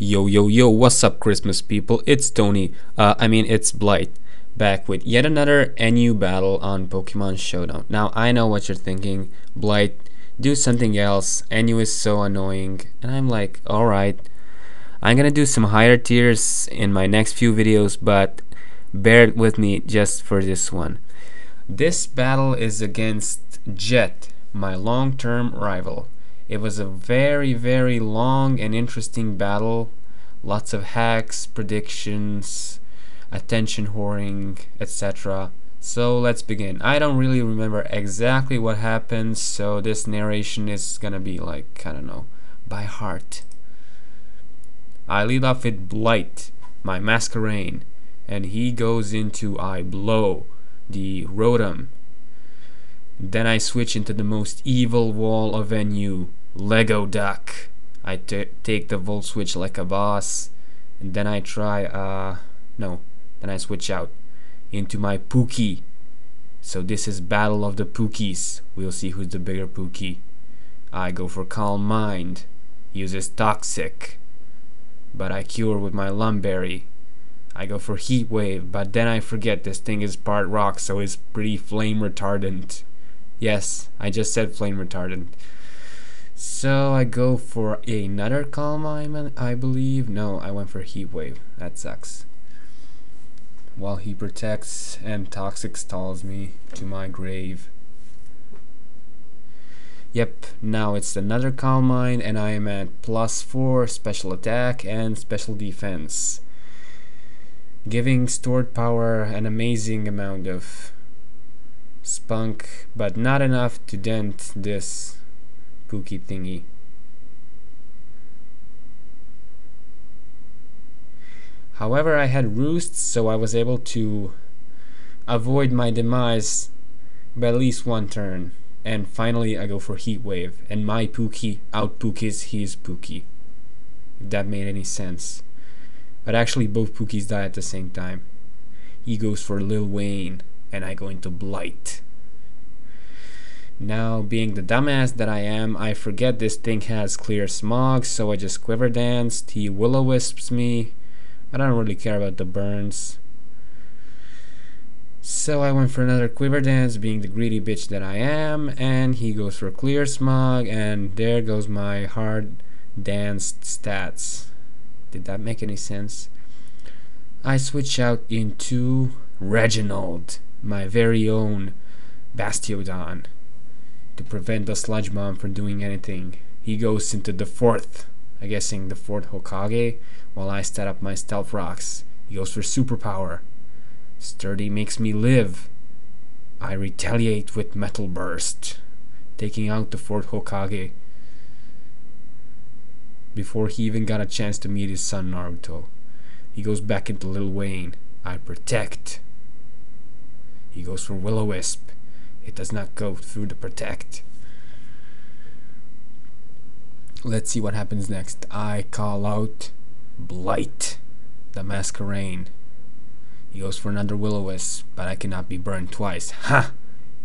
Yo, yo, yo, what's up, Christmas people? It's Tony. It's Blight, back with yet another NU battle on Pokemon Showdown. Now, I know what you're thinking. Blight, do something else. NU is so annoying. And I'm like, alright. I'm gonna do some higher tiers in my next few videos, but bear with me just for this one. This battle is against Jet, my long-term rival. It was a very, very long and interesting battle. Lots of hacks, predictions, attention whoring, etc. So let's begin. I don't really remember exactly what happened, so this narration is gonna be like, I don't know, by heart. I lead off with Blight, my Masquerain, and he goes into I Blow, the Rotom. Then I switch into the most evil wall of NU, Lego Duck. I take the Volt Switch like a boss, and then I try, then I switch out into my Pookie. So this is Battle of the Pookies. We'll see who's the bigger Pookie. I go for Calm Mind, uses Toxic, but I cure with my Lumberry. I go for Heat Wave, but then I forget this thing is part rock, so it's pretty flame retardant. Yes, I just said flame retardant. So I go for another Calm Mind, I believe. No, I went for Heat Wave. That sucks. While he protects and Toxic stalls me to my grave. Yep, now it's another Calm Mind, and I am at +4 special attack and special defense, giving stored power an amazing amount of spunk, but not enough to dent this Pookie thingy. However, I had Roosts, so I was able to avoid my demise by at least one turn. And finally I go for Heat Wave, and my Pookie out Pookies his Pookie, if that made any sense. But actually both Pookies die at the same time. He goes for Lil Wayne, and I go into Blight. Now, being the dumbass that I am, I forget this thing has Clear Smog, so I just Quiver Danced. He Will-O-Wisps me. I don't really care about the burns. So I went for another Quiver Dance, being the greedy bitch that I am, and he goes for Clear Smog, and there goes my hard danced stats. Did that make any sense? I switch out into Reginald, my very own Bastiodon, to prevent the Sludge Bomb from doing anything. He goes into the fourth, I'm guessing the fourth Hokage, while I set up my Stealth Rocks. He goes for Superpower. Sturdy makes me live. I retaliate with Metal Burst, taking out the fourth Hokage before he even got a chance to meet his son Naruto. He goes back into Lil Wayne. I protect. He goes for Will-O-Wisp. It does not go through the protect. Let's see what happens next. I call out Blight, the Masquerain. He goes for another Will-O-Wisp, but I cannot be burned twice. Ha!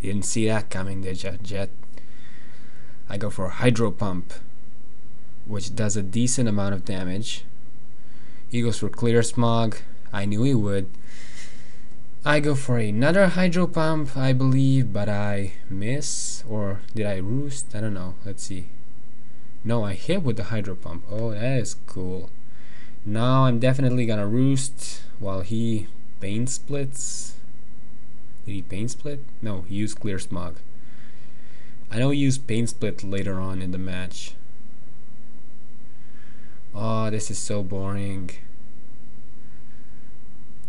You didn't see that coming, did ya, Jet? I go for Hydro Pump, which does a decent amount of damage. He goes for Clear Smog. I knew he would. I go for another Hydro Pump, I believe, but I miss. Or did I roost? I don't know. Let's see. No, I hit with the Hydro Pump. Oh, that is cool. Now I'm definitely gonna roost while he Pain Splits. Did he Pain Split? No, he used Clear Smog. I know he used Pain Split later on in the match. Oh, this is so boring.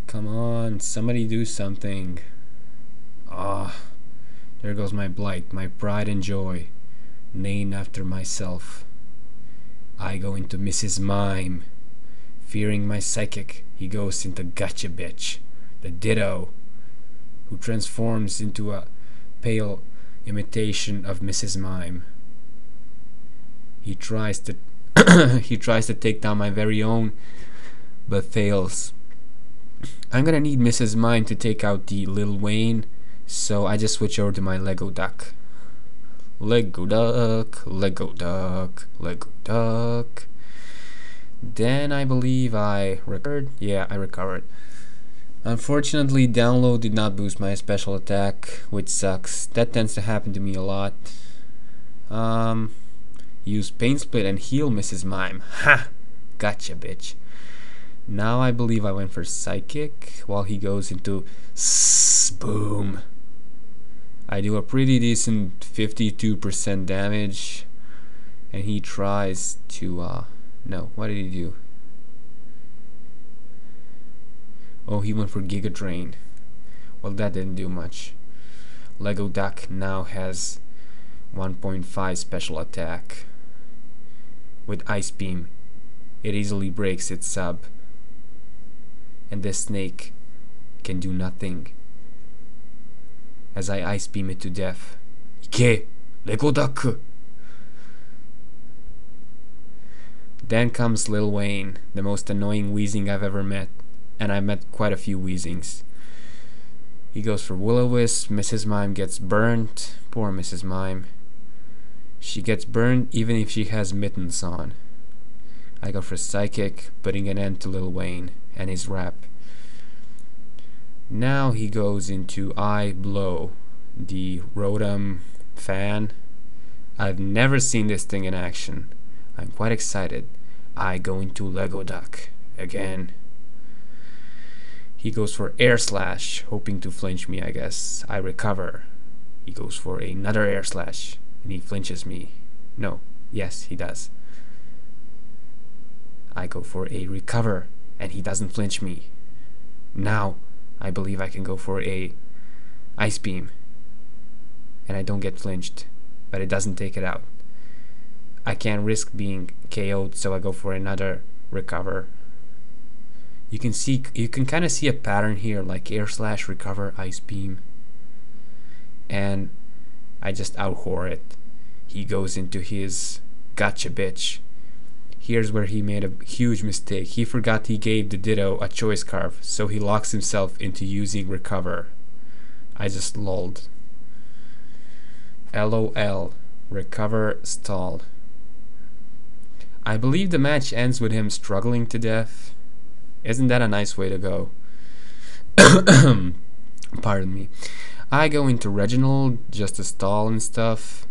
Come on, somebody do something. Ah, there goes my Blight, my pride and joy, named after myself. I go into Mrs. Mime. Fearing my Psychic, he goes into Gotcha Bitch, the Ditto, who transforms into a pale imitation of Mrs. Mime. He tries to he tries to take down my very own, but fails. I'm gonna need Mrs. Mime to take out the Lil Wayne, so I just switch over to my Lego Duck. Lego Duck, Lego Duck, Lego Duck. Then I believe I recovered. Yeah, I recovered. Unfortunately, download did not boost my special attack, which sucks. That tends to happen to me a lot. Use Pain Split and heal Mrs. Mime. Ha! Gotcha, bitch. Now I believe I went for Psychic while he goes into boom. I do a pretty decent 52% damage, and he tries to no, what did he do? Oh, he went for Giga Drain. Well, that didn't do much. Lego Duck now has 1.5 special attack. With Ice Beam, it easily breaks its sub. And this snake can do nothing as I Ice Beam it to death. Ike! Lego Duck! Then comes Lil Wayne, the most annoying Weezing I've ever met. And I met quite a few Weezings. He goes for Will-O-Wisp. Mrs. Mime gets burnt. Poor Mrs. Mime. She gets burned even if she has mittens on. I go for Psychic, putting an end to Lil Wayne and his rap. Now he goes into I Blow, the Rotom fan. I've never seen this thing in action. I'm quite excited. I go into Lego Duck again. He goes for Air Slash, hoping to flinch me, I guess. I recover. He goes for another Air Slash, and he flinches me. No, yes, he does. I go for a Recover, and he doesn't flinch me. Now, I believe I can go for a Ice Beam, and I don't get flinched, but it doesn't take it out. I can't risk being KO'd, so I go for another Recover. You can kind of see a pattern here, like Air Slash, Recover, Ice Beam, and I just out-whore it. He goes into his Gotcha Bitch. Here's where he made a huge mistake. He forgot he gave the Ditto a Choice Scarf, so he locks himself into using Recover. I just lolled. LOL. Recover stalled. I believe the match ends with him struggling to death. Isn't that a nice way to go? Pardon me. I go into Reginald just to stall and stuff,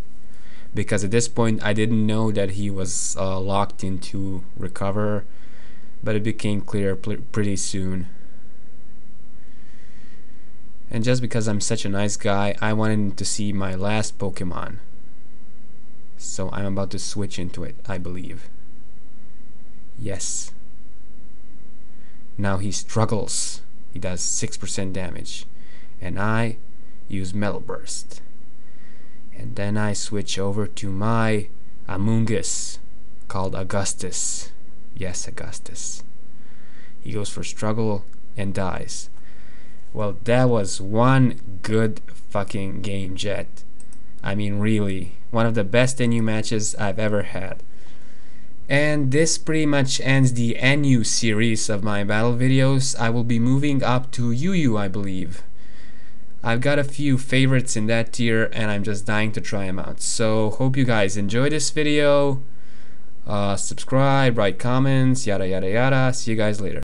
because at this point I didn't know that he was locked into Recover, but it became clear pretty soon. And just because I'm such a nice guy, I wanted to see my last Pokemon. So I'm about to switch into it, I believe. Yes. Now he struggles. He does 6% damage. And I use Metal Burst. And then I switch over to my Amoonguss, called Augustus. Yes, Augustus. He goes for struggle and dies. Well, that was one good fucking game, Jet. I mean, really, one of the best NU matches I've ever had. And this pretty much ends the NU series of my battle videos. I will be moving up to UU, I believe. I've got a few favorites in that tier, and I'm just dying to try them out. So, hope you guys enjoy this video. Subscribe, write comments, yada yada yada. See you guys later.